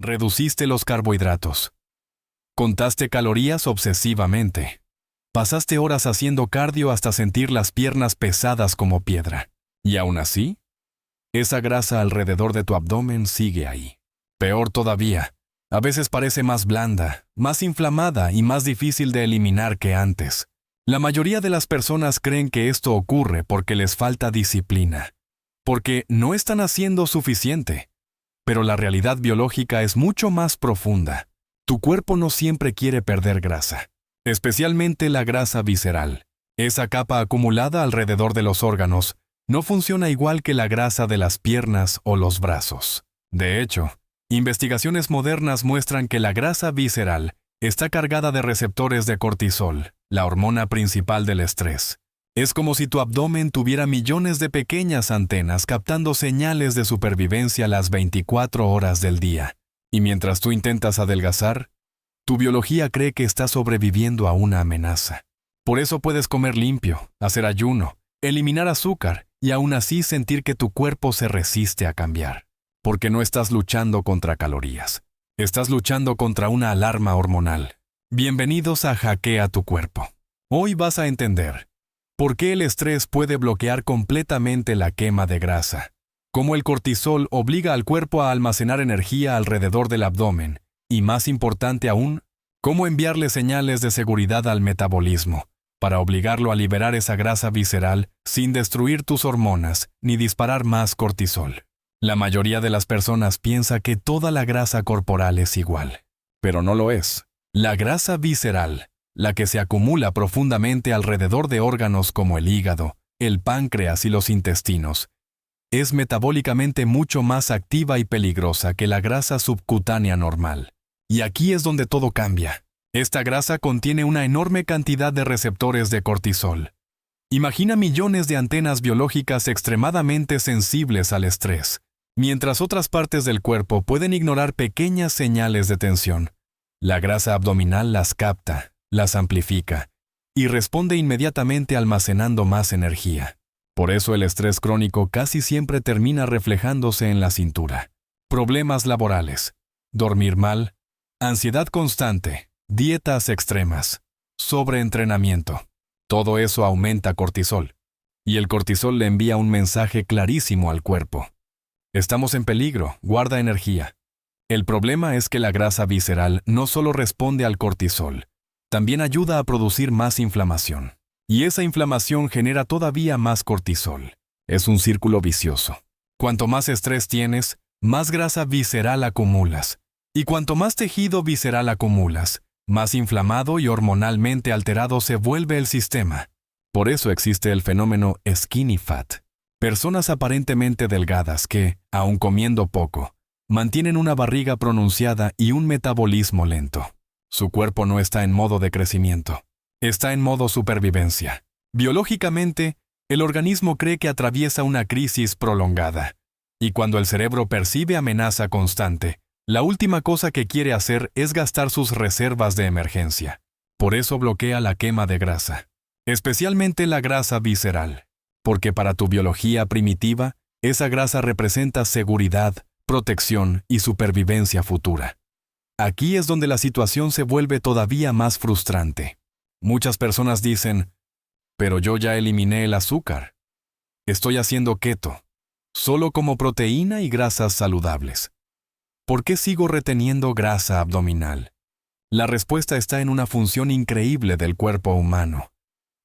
Reduciste los carbohidratos. Contaste calorías obsesivamente. Pasaste horas haciendo cardio hasta sentir las piernas pesadas como piedra. Y aún así, esa grasa alrededor de tu abdomen sigue ahí. Peor todavía, a veces parece más blanda, más inflamada y más difícil de eliminar que antes. La mayoría de las personas creen que esto ocurre porque les falta disciplina, porque no están haciendo suficiente. Pero la realidad biológica es mucho más profunda. Tu cuerpo no siempre quiere perder grasa, especialmente la grasa visceral. Esa capa acumulada alrededor de los órganos no funciona igual que la grasa de las piernas o los brazos. De hecho, investigaciones modernas muestran que la grasa visceral está cargada de receptores de cortisol, la hormona principal del estrés. Es como si tu abdomen tuviera millones de pequeñas antenas captando señales de supervivencia las 24 horas del día. Y mientras tú intentas adelgazar, tu biología cree que estás sobreviviendo a una amenaza. Por eso puedes comer limpio, hacer ayuno, eliminar azúcar y aún así sentir que tu cuerpo se resiste a cambiar. Porque no estás luchando contra calorías. Estás luchando contra una alarma hormonal. Bienvenidos a Hackea tu cuerpo. Hoy vas a entender por qué el estrés puede bloquear completamente la quema de grasa, cómo el cortisol obliga al cuerpo a almacenar energía alrededor del abdomen, y más importante aún, cómo enviarle señales de seguridad al metabolismo, para obligarlo a liberar esa grasa visceral sin destruir tus hormonas ni disparar más cortisol. La mayoría de las personas piensa que toda la grasa corporal es igual, pero no lo es. La grasa visceral, la que se acumula profundamente alrededor de órganos como el hígado, el páncreas y los intestinos, es metabólicamente mucho más activa y peligrosa que la grasa subcutánea normal. Y aquí es donde todo cambia. Esta grasa contiene una enorme cantidad de receptores de cortisol. Imagina millones de antenas biológicas extremadamente sensibles al estrés, mientras otras partes del cuerpo pueden ignorar pequeñas señales de tensión. La grasa abdominal las capta, las amplifica y responde inmediatamente almacenando más energía. Por eso el estrés crónico casi siempre termina reflejándose en la cintura. Problemas laborales, dormir mal, ansiedad constante, dietas extremas, sobreentrenamiento. Todo eso aumenta cortisol. Y el cortisol le envía un mensaje clarísimo al cuerpo. Estamos en peligro, guarda energía. El problema es que la grasa visceral no solo responde al cortisol, también ayuda a producir más inflamación. Y esa inflamación genera todavía más cortisol. Es un círculo vicioso. Cuanto más estrés tienes, más grasa visceral acumulas. Y cuanto más tejido visceral acumulas, más inflamado y hormonalmente alterado se vuelve el sistema. Por eso existe el fenómeno skinny fat. Personas aparentemente delgadas que, aun comiendo poco, mantienen una barriga pronunciada y un metabolismo lento. Su cuerpo no está en modo de crecimiento. Está en modo supervivencia. Biológicamente, el organismo cree que atraviesa una crisis prolongada. Y cuando el cerebro percibe amenaza constante, la última cosa que quiere hacer es gastar sus reservas de emergencia. Por eso bloquea la quema de grasa, especialmente la grasa visceral. Porque para tu biología primitiva, esa grasa representa seguridad, protección y supervivencia futura. Aquí es donde la situación se vuelve todavía más frustrante. Muchas personas dicen, pero yo ya eliminé el azúcar. Estoy haciendo keto, solo como proteína y grasas saludables. ¿Por qué sigo reteniendo grasa abdominal? La respuesta está en una función increíble del cuerpo humano.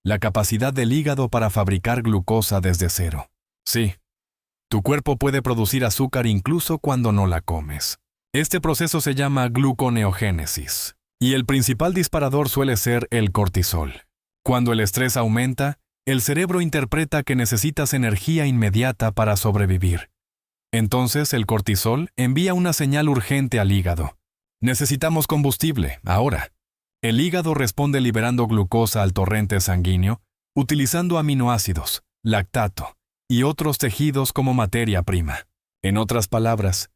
La capacidad del hígado para fabricar glucosa desde cero. Sí, tu cuerpo puede producir azúcar incluso cuando no la comes. Este proceso se llama gluconeogénesis, y el principal disparador suele ser el cortisol. Cuando el estrés aumenta, el cerebro interpreta que necesitas energía inmediata para sobrevivir. Entonces el cortisol envía una señal urgente al hígado. Necesitamos combustible, ahora. El hígado responde liberando glucosa al torrente sanguíneo, utilizando aminoácidos, lactato y otros tejidos como materia prima. En otras palabras,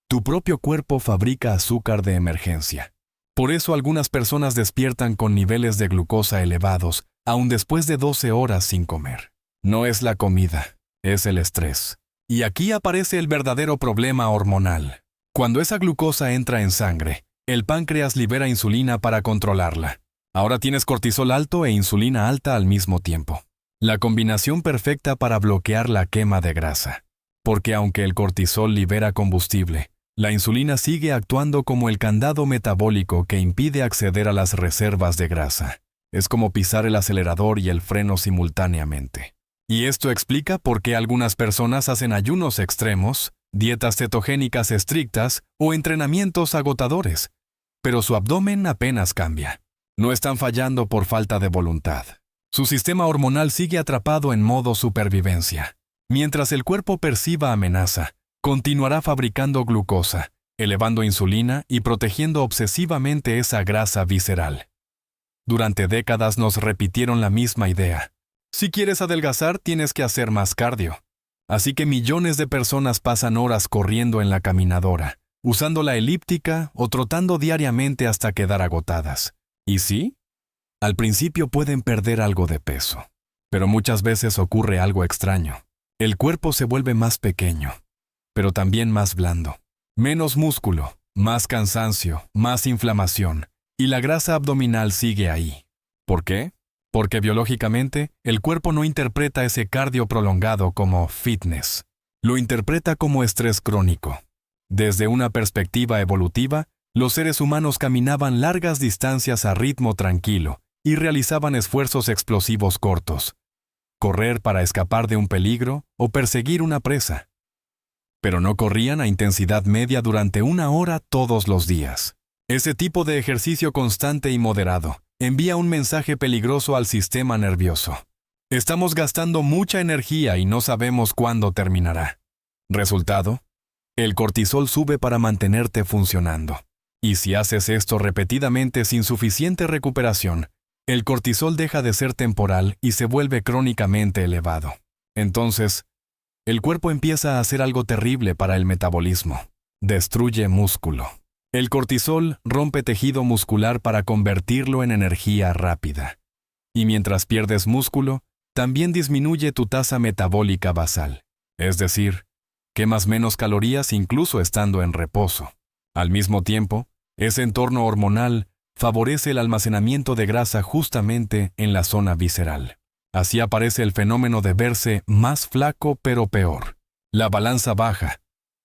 tu propio cuerpo fabrica azúcar de emergencia. Por eso algunas personas despiertan con niveles de glucosa elevados, aun después de 12 horas sin comer. No es la comida, es el estrés. Y aquí aparece el verdadero problema hormonal. Cuando esa glucosa entra en sangre, el páncreas libera insulina para controlarla. Ahora tienes cortisol alto e insulina alta al mismo tiempo. La combinación perfecta para bloquear la quema de grasa. Porque aunque el cortisol libera combustible, la insulina sigue actuando como el candado metabólico que impide acceder a las reservas de grasa. Es como pisar el acelerador y el freno simultáneamente. Y esto explica por qué algunas personas hacen ayunos extremos, dietas cetogénicas estrictas o entrenamientos agotadores, pero su abdomen apenas cambia. No están fallando por falta de voluntad. Su sistema hormonal sigue atrapado en modo supervivencia. Mientras el cuerpo perciba amenaza, continuará fabricando glucosa, elevando insulina y protegiendo obsesivamente esa grasa visceral. Durante décadas nos repitieron la misma idea. Si quieres adelgazar, tienes que hacer más cardio. Así que millones de personas pasan horas corriendo en la caminadora, usando la elíptica o trotando diariamente hasta quedar agotadas. ¿Y sí? Al principio pueden perder algo de peso, pero muchas veces ocurre algo extraño. El cuerpo se vuelve más pequeño, pero también más blando. Menos músculo, más cansancio, más inflamación, y la grasa abdominal sigue ahí. ¿Por qué? Porque biológicamente, el cuerpo no interpreta ese cardio prolongado como fitness. Lo interpreta como estrés crónico. Desde una perspectiva evolutiva, los seres humanos caminaban largas distancias a ritmo tranquilo y realizaban esfuerzos explosivos cortos. Correr para escapar de un peligro o perseguir una presa. Pero no corrían a intensidad media durante 1 hora todos los días. Ese tipo de ejercicio constante y moderado envía un mensaje peligroso al sistema nervioso. Estamos gastando mucha energía y no sabemos cuándo terminará. Resultado: el cortisol sube para mantenerte funcionando. Y si haces esto repetidamente sin suficiente recuperación, el cortisol deja de ser temporal y se vuelve crónicamente elevado. Entonces, el cuerpo empieza a hacer algo terrible para el metabolismo. Destruye músculo. El cortisol rompe tejido muscular para convertirlo en energía rápida. Y mientras pierdes músculo, también disminuye tu tasa metabólica basal. Es decir, quemas menos calorías incluso estando en reposo. Al mismo tiempo, ese entorno hormonal favorece el almacenamiento de grasa justamente en la zona visceral. Así aparece el fenómeno de verse más flaco pero peor. La balanza baja,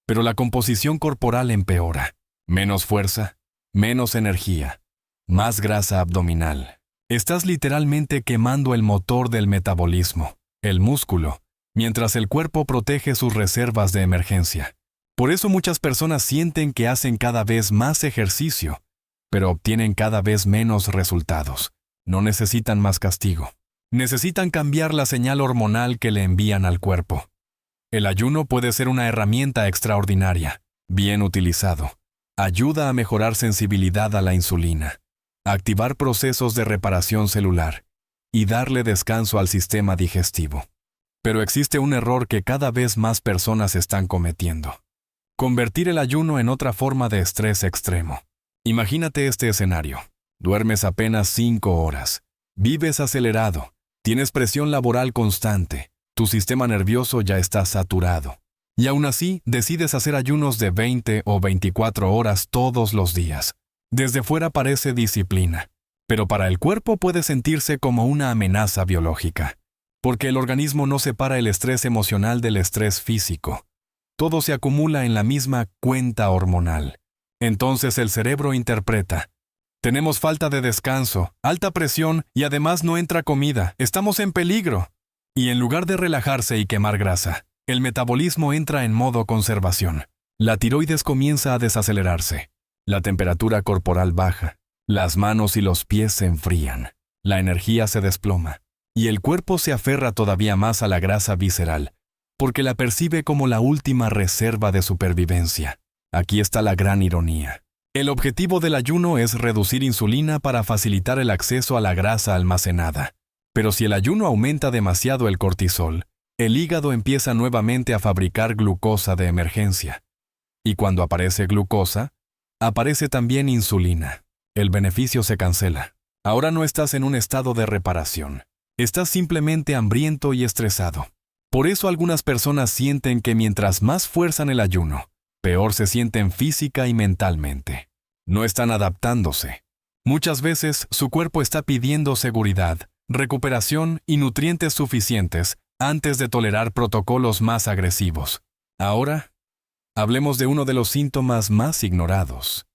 pero la composición corporal empeora. Menos fuerza, menos energía, más grasa abdominal. Estás literalmente quemando el motor del metabolismo, el músculo, mientras el cuerpo protege sus reservas de emergencia. Por eso muchas personas sienten que hacen cada vez más ejercicio, pero obtienen cada vez menos resultados. No necesitan más castigo. Necesitan cambiar la señal hormonal que le envían al cuerpo. El ayuno puede ser una herramienta extraordinaria, bien utilizado. Ayuda a mejorar sensibilidad a la insulina, activar procesos de reparación celular y darle descanso al sistema digestivo. Pero existe un error que cada vez más personas están cometiendo: convertir el ayuno en otra forma de estrés extremo. Imagínate este escenario. Duermes apenas 5 horas, vives acelerado, tienes presión laboral constante, tu sistema nervioso ya está saturado. Y aún así, decides hacer ayunos de 20 o 24 horas todos los días. Desde fuera parece disciplina, pero para el cuerpo puede sentirse como una amenaza biológica, porque el organismo no separa el estrés emocional del estrés físico. Todo se acumula en la misma cuenta hormonal. Entonces el cerebro interpreta: tenemos falta de descanso, alta presión y además no entra comida, estamos en peligro. Y en lugar de relajarse y quemar grasa, el metabolismo entra en modo conservación. La tiroides comienza a desacelerarse. La temperatura corporal baja. Las manos y los pies se enfrían. La energía se desploma. Y el cuerpo se aferra todavía más a la grasa visceral, porque la percibe como la última reserva de supervivencia. Aquí está la gran ironía. El objetivo del ayuno es reducir insulina para facilitar el acceso a la grasa almacenada. Pero si el ayuno aumenta demasiado el cortisol, el hígado empieza nuevamente a fabricar glucosa de emergencia. Y cuando aparece glucosa, aparece también insulina. El beneficio se cancela. Ahora no estás en un estado de reparación. Estás simplemente hambriento y estresado. Por eso algunas personas sienten que mientras más fuerzan el ayuno, peor se sienten física y mentalmente. No están adaptándose. Muchas veces su cuerpo está pidiendo seguridad, recuperación y nutrientes suficientes antes de tolerar protocolos más agresivos. Ahora, hablemos de uno de los síntomas más ignorados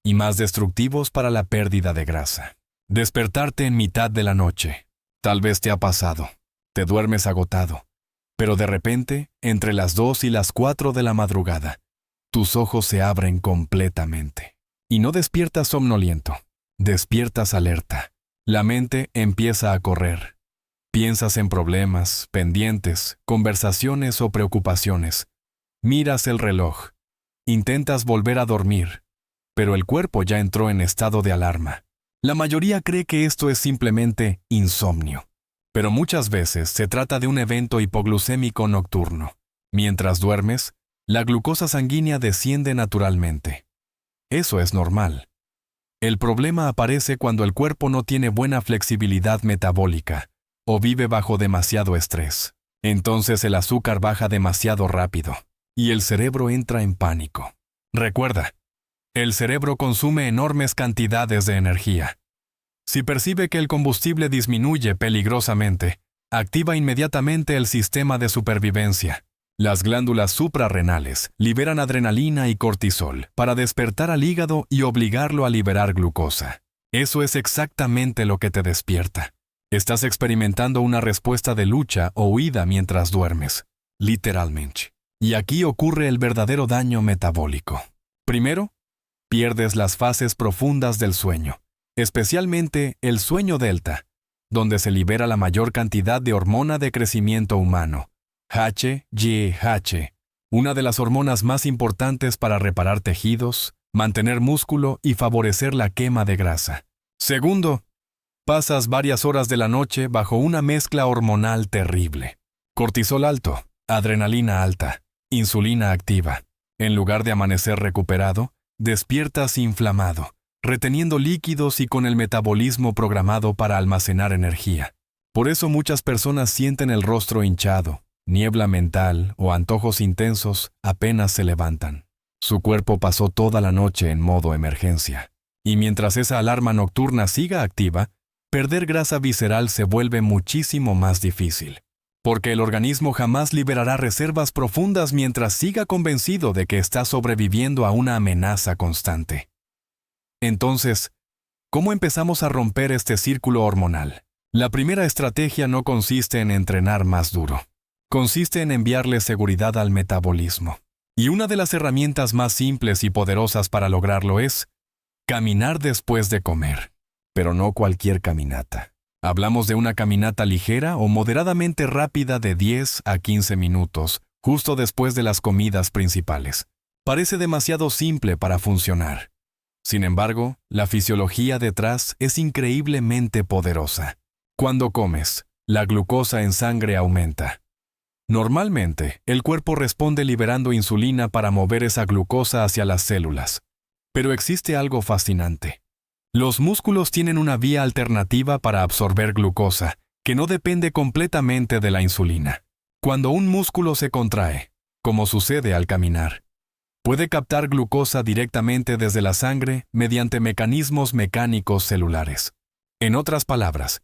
y más destructivos para la pérdida de grasa. Despertarte en mitad de la noche. Tal vez te ha pasado. Te duermes agotado. Pero de repente, entre las 2 y las 4 de la madrugada, tus ojos se abren completamente. Y no despiertas somnoliento. Despiertas alerta. La mente empieza a correr. Piensas en problemas, pendientes, conversaciones o preocupaciones. Miras el reloj. Intentas volver a dormir, pero el cuerpo ya entró en estado de alarma. La mayoría cree que esto es simplemente insomnio, pero muchas veces se trata de un evento hipoglucémico nocturno. Mientras duermes, la glucosa sanguínea desciende naturalmente. Eso es normal. El problema aparece cuando el cuerpo no tiene buena flexibilidad metabólica o vive bajo demasiado estrés. Entonces el azúcar baja demasiado rápido y el cerebro entra en pánico. Recuerda, el cerebro consume enormes cantidades de energía. Si percibe que el combustible disminuye peligrosamente, activa inmediatamente el sistema de supervivencia. Las glándulas suprarrenales liberan adrenalina y cortisol para despertar al hígado y obligarlo a liberar glucosa. Eso es exactamente lo que te despierta. Estás experimentando una respuesta de lucha o huida mientras duermes, literalmente. Y aquí ocurre el verdadero daño metabólico. Primero, pierdes las fases profundas del sueño, especialmente el sueño delta, donde se libera la mayor cantidad de hormona de crecimiento humano, HGH, una de las hormonas más importantes para reparar tejidos, mantener músculo y favorecer la quema de grasa. Segundo, pasas varias horas de la noche bajo una mezcla hormonal terrible. Cortisol alto, adrenalina alta, insulina activa. En lugar de amanecer recuperado, despiertas inflamado, reteniendo líquidos y con el metabolismo programado para almacenar energía. Por eso muchas personas sienten el rostro hinchado, niebla mental o antojos intensos apenas se levantan. Su cuerpo pasó toda la noche en modo emergencia. Y mientras esa alarma nocturna siga activa, perder grasa visceral se vuelve muchísimo más difícil. Porque el organismo jamás liberará reservas profundas mientras siga convencido de que está sobreviviendo a una amenaza constante. Entonces, ¿cómo empezamos a romper este círculo hormonal? La primera estrategia no consiste en entrenar más duro. Consiste en enviarle seguridad al metabolismo. Y una de las herramientas más simples y poderosas para lograrlo es caminar después de comer. Pero no cualquier caminata. Hablamos de una caminata ligera o moderadamente rápida de 10 a 15 minutos, justo después de las comidas principales. Parece demasiado simple para funcionar. Sin embargo, la fisiología detrás es increíblemente poderosa. Cuando comes, la glucosa en sangre aumenta. Normalmente, el cuerpo responde liberando insulina para mover esa glucosa hacia las células. Pero existe algo fascinante. Los músculos tienen una vía alternativa para absorber glucosa, que no depende completamente de la insulina. Cuando un músculo se contrae, como sucede al caminar, puede captar glucosa directamente desde la sangre mediante mecanismos mecánicos celulares. En otras palabras,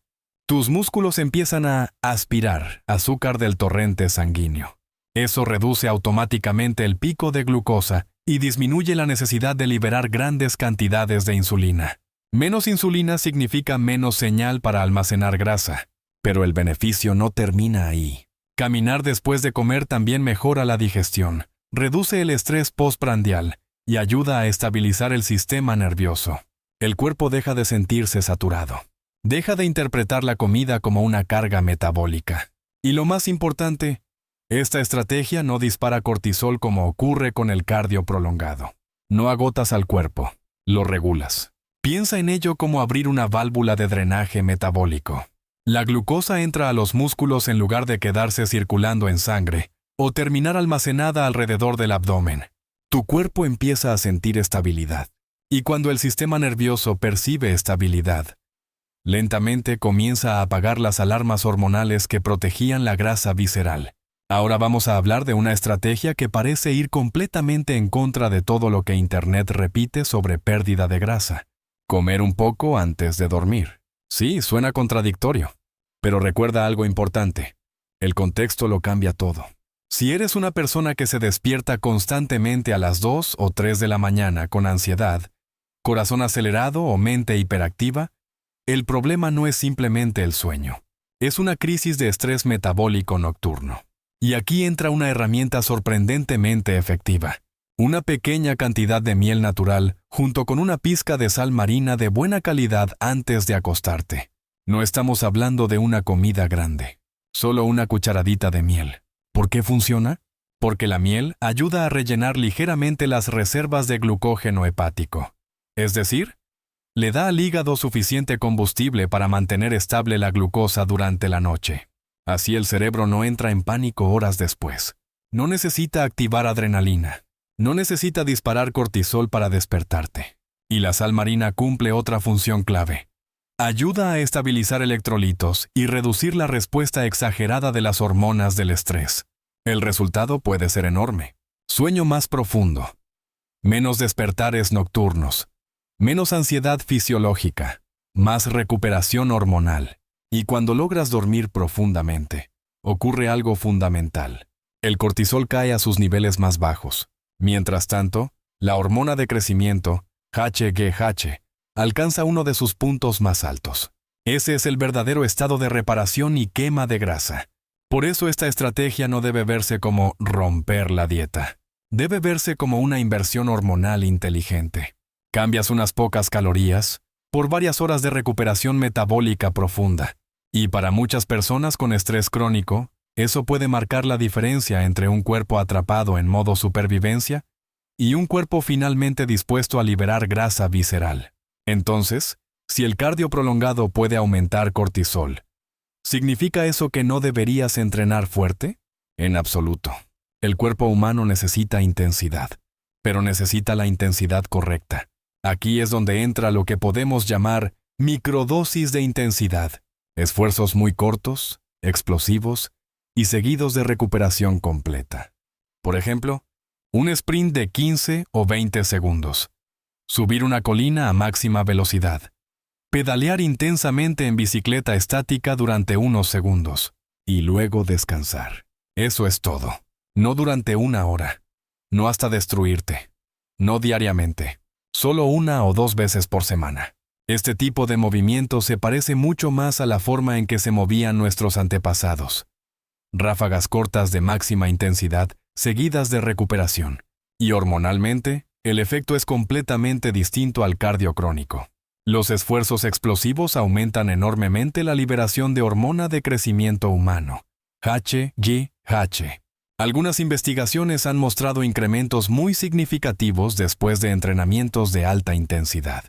tus músculos empiezan a aspirar azúcar del torrente sanguíneo. Eso reduce automáticamente el pico de glucosa y disminuye la necesidad de liberar grandes cantidades de insulina. Menos insulina significa menos señal para almacenar grasa, pero el beneficio no termina ahí. Caminar después de comer también mejora la digestión, reduce el estrés postprandial y ayuda a estabilizar el sistema nervioso. El cuerpo deja de sentirse saturado. Deja de interpretar la comida como una carga metabólica. Y lo más importante, esta estrategia no dispara cortisol como ocurre con el cardio prolongado. No agotas al cuerpo, lo regulas. Piensa en ello como abrir una válvula de drenaje metabólico. La glucosa entra a los músculos en lugar de quedarse circulando en sangre o terminar almacenada alrededor del abdomen. Tu cuerpo empieza a sentir estabilidad. Y cuando el sistema nervioso percibe estabilidad, lentamente comienza a apagar las alarmas hormonales que protegían la grasa visceral. Ahora vamos a hablar de una estrategia que parece ir completamente en contra de todo lo que Internet repite sobre pérdida de grasa. Comer un poco antes de dormir. Sí, suena contradictorio, pero recuerda algo importante. El contexto lo cambia todo. Si eres una persona que se despierta constantemente a las 2 o 3 de la mañana con ansiedad, corazón acelerado o mente hiperactiva, el problema no es simplemente el sueño. Es una crisis de estrés metabólico nocturno. Y aquí entra una herramienta sorprendentemente efectiva. Una pequeña cantidad de miel natural junto con una pizca de sal marina de buena calidad antes de acostarte. No estamos hablando de una comida grande. Solo una cucharadita de miel. ¿Por qué funciona? Porque la miel ayuda a rellenar ligeramente las reservas de glucógeno hepático. Es decir, le da al hígado suficiente combustible para mantener estable la glucosa durante la noche. Así el cerebro no entra en pánico horas después. No necesita activar adrenalina. No necesita disparar cortisol para despertarte. Y la sal marina cumple otra función clave. Ayuda a estabilizar electrolitos y reducir la respuesta exagerada de las hormonas del estrés. El resultado puede ser enorme. Sueño más profundo. Menos despertares nocturnos. Menos ansiedad fisiológica. Más recuperación hormonal. Y cuando logras dormir profundamente, ocurre algo fundamental. El cortisol cae a sus niveles más bajos. Mientras tanto, la hormona de crecimiento, HGH, alcanza uno de sus puntos más altos. Ese es el verdadero estado de reparación y quema de grasa. Por eso esta estrategia no debe verse como romper la dieta. Debe verse como una inversión hormonal inteligente. Cambias unas pocas calorías por varias horas de recuperación metabólica profunda. Y para muchas personas con estrés crónico, eso puede marcar la diferencia entre un cuerpo atrapado en modo supervivencia y un cuerpo finalmente dispuesto a liberar grasa visceral. Entonces, si el cardio prolongado puede aumentar cortisol, ¿significa eso que no deberías entrenar fuerte? En absoluto. El cuerpo humano necesita intensidad, pero necesita la intensidad correcta. Aquí es donde entra lo que podemos llamar microdosis de intensidad. Esfuerzos muy cortos, explosivos y seguidos de recuperación completa. Por ejemplo, un sprint de 15 o 20 segundos. Subir una colina a máxima velocidad. Pedalear intensamente en bicicleta estática durante unos segundos. Y luego descansar. Eso es todo. No durante una hora. No hasta destruirte. No diariamente. Solo 1 o 2 veces por semana. Este tipo de movimiento se parece mucho más a la forma en que se movían nuestros antepasados. Ráfagas cortas de máxima intensidad, seguidas de recuperación. Y hormonalmente, el efecto es completamente distinto al cardio crónico. Los esfuerzos explosivos aumentan enormemente la liberación de hormona de crecimiento humano, HGH. Algunas investigaciones han mostrado incrementos muy significativos después de entrenamientos de alta intensidad.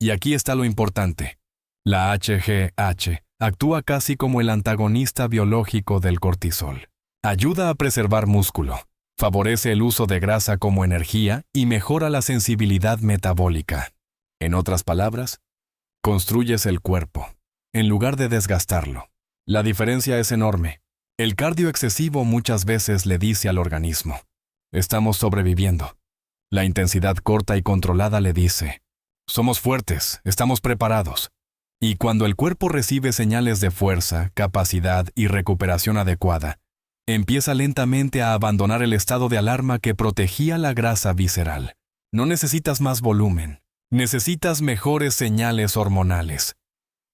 Y aquí está lo importante. La HGH actúa casi como el antagonista biológico del cortisol. Ayuda a preservar músculo, favorece el uso de grasa como energía y mejora la sensibilidad metabólica. En otras palabras, construyes el cuerpo, en lugar de desgastarlo. La diferencia es enorme. El cardio excesivo muchas veces le dice al organismo, estamos sobreviviendo. La intensidad corta y controlada le dice, somos fuertes, estamos preparados. Y cuando el cuerpo recibe señales de fuerza, capacidad y recuperación adecuada, empieza lentamente a abandonar el estado de alarma que protegía la grasa visceral. No necesitas más volumen, necesitas mejores señales hormonales.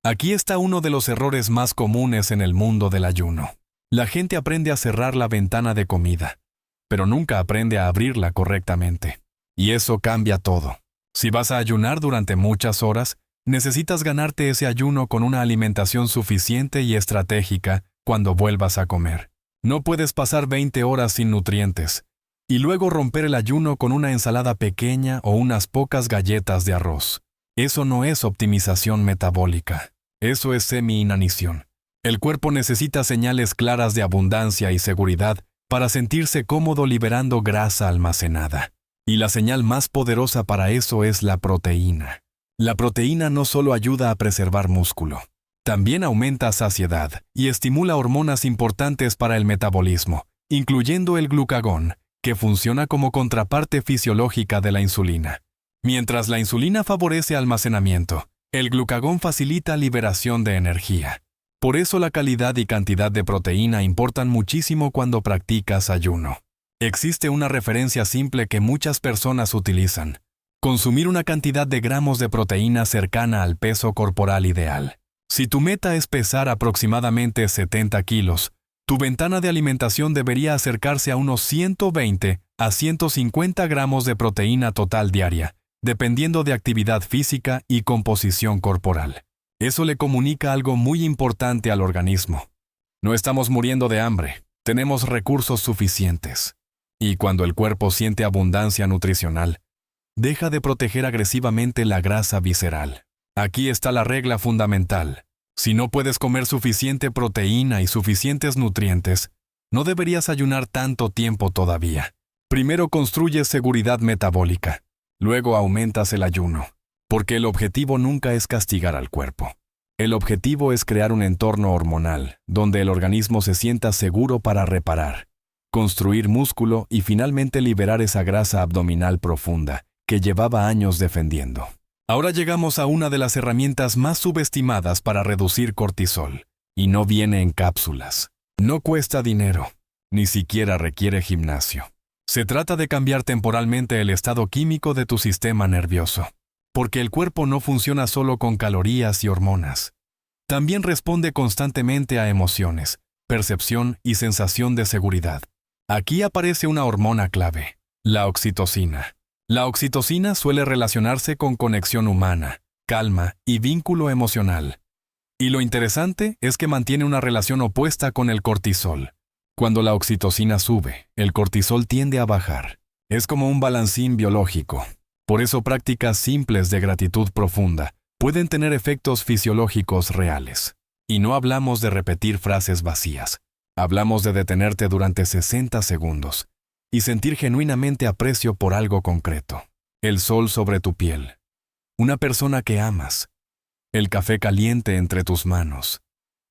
Aquí está uno de los errores más comunes en el mundo del ayuno. La gente aprende a cerrar la ventana de comida, pero nunca aprende a abrirla correctamente. Y eso cambia todo. Si vas a ayunar durante muchas horas, necesitas ganarte ese ayuno con una alimentación suficiente y estratégica cuando vuelvas a comer. No puedes pasar 20 horas sin nutrientes y luego romper el ayuno con una ensalada pequeña o unas pocas galletas de arroz. Eso no es optimización metabólica. Eso es semi-inanición. El cuerpo necesita señales claras de abundancia y seguridad para sentirse cómodo liberando grasa almacenada. Y la señal más poderosa para eso es la proteína. La proteína no solo ayuda a preservar músculo, también aumenta saciedad y estimula hormonas importantes para el metabolismo, incluyendo el glucagón, que funciona como contraparte fisiológica de la insulina. Mientras la insulina favorece almacenamiento, el glucagón facilita liberación de energía. Por eso la calidad y cantidad de proteína importan muchísimo cuando practicas ayuno. Existe una referencia simple que muchas personas utilizan: consumir una cantidad de gramos de proteína cercana al peso corporal ideal. Si tu meta es pesar aproximadamente 70 kilos, tu ventana de alimentación debería acercarse a unos 120 a 150 gramos de proteína total diaria, dependiendo de actividad física y composición corporal. Eso le comunica algo muy importante al organismo. No estamos muriendo de hambre, tenemos recursos suficientes. Y cuando el cuerpo siente abundancia nutricional, deja de proteger agresivamente la grasa visceral. Aquí está la regla fundamental. Si no puedes comer suficiente proteína y suficientes nutrientes, no deberías ayunar tanto tiempo todavía. Primero construyes seguridad metabólica, luego aumentas el ayuno, porque el objetivo nunca es castigar al cuerpo. El objetivo es crear un entorno hormonal, donde el organismo se sienta seguro para reparar, construir músculo y finalmente liberar esa grasa abdominal profunda que llevaba años defendiendo. Ahora llegamos a una de las herramientas más subestimadas para reducir cortisol, y no viene en cápsulas. No cuesta dinero, ni siquiera requiere gimnasio. Se trata de cambiar temporalmente el estado químico de tu sistema nervioso, porque el cuerpo no funciona solo con calorías y hormonas. También responde constantemente a emociones, percepción y sensación de seguridad. Aquí aparece una hormona clave, la oxitocina. La oxitocina suele relacionarse con conexión humana, calma y vínculo emocional. Y lo interesante es que mantiene una relación opuesta con el cortisol. Cuando la oxitocina sube, el cortisol tiende a bajar. Es como un balancín biológico. Por eso prácticas simples de gratitud profunda pueden tener efectos fisiológicos reales. Y no hablamos de repetir frases vacías. Hablamos de detenerte durante 60 segundos y sentir genuinamente aprecio por algo concreto. El sol sobre tu piel, una persona que amas, el café caliente entre tus manos,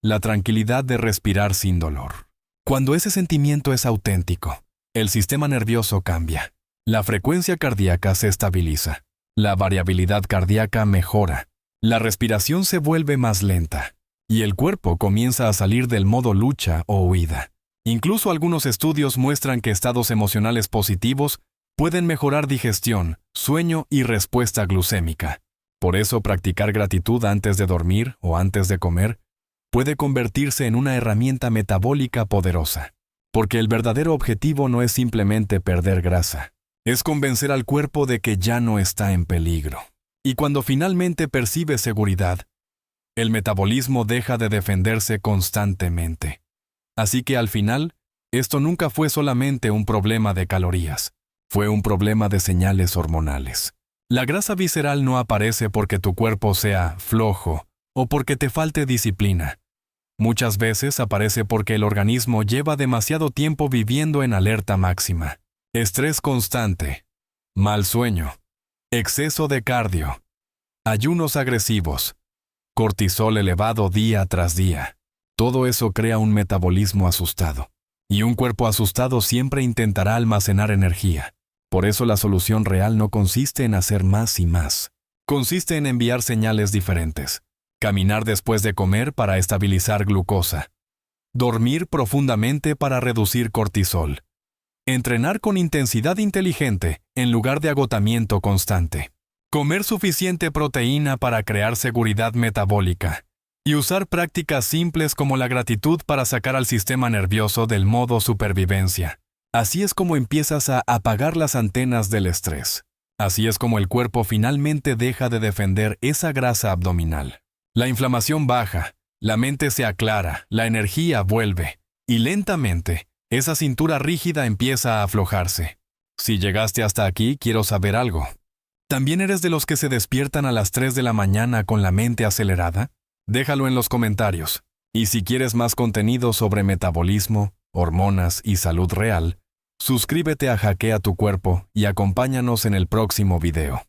la tranquilidad de respirar sin dolor. Cuando ese sentimiento es auténtico, el sistema nervioso cambia, la frecuencia cardíaca se estabiliza, la variabilidad cardíaca mejora, la respiración se vuelve más lenta y el cuerpo comienza a salir del modo lucha o huida. Incluso algunos estudios muestran que estados emocionales positivos pueden mejorar digestión, sueño y respuesta glucémica. Por eso practicar gratitud antes de dormir o antes de comer puede convertirse en una herramienta metabólica poderosa. Porque el verdadero objetivo no es simplemente perder grasa, es convencer al cuerpo de que ya no está en peligro. Y cuando finalmente percibe seguridad, el metabolismo deja de defenderse constantemente. Así que al final, esto nunca fue solamente un problema de calorías, fue un problema de señales hormonales. La grasa visceral no aparece porque tu cuerpo sea flojo o porque te falte disciplina. Muchas veces aparece porque el organismo lleva demasiado tiempo viviendo en alerta máxima. Estrés constante, mal sueño, exceso de cardio, ayunos agresivos, cortisol elevado día tras día. Todo eso crea un metabolismo asustado. Y un cuerpo asustado siempre intentará almacenar energía. Por eso la solución real no consiste en hacer más y más. Consiste en enviar señales diferentes. Caminar después de comer para estabilizar glucosa. Dormir profundamente para reducir cortisol. Entrenar con intensidad inteligente en lugar de agotamiento constante. Comer suficiente proteína para crear seguridad metabólica. Y usar prácticas simples como la gratitud para sacar al sistema nervioso del modo supervivencia. Así es como empiezas a apagar las antenas del estrés. Así es como el cuerpo finalmente deja de defender esa grasa abdominal. La inflamación baja, la mente se aclara, la energía vuelve. Y lentamente, esa cintura rígida empieza a aflojarse. Si llegaste hasta aquí, quiero saber algo. ¿También eres de los que se despiertan a las 3 de la mañana con la mente acelerada? Déjalo en los comentarios. Y si quieres más contenido sobre metabolismo, hormonas y salud real, suscríbete a Hackea tu Cuerpo y acompáñanos en el próximo video.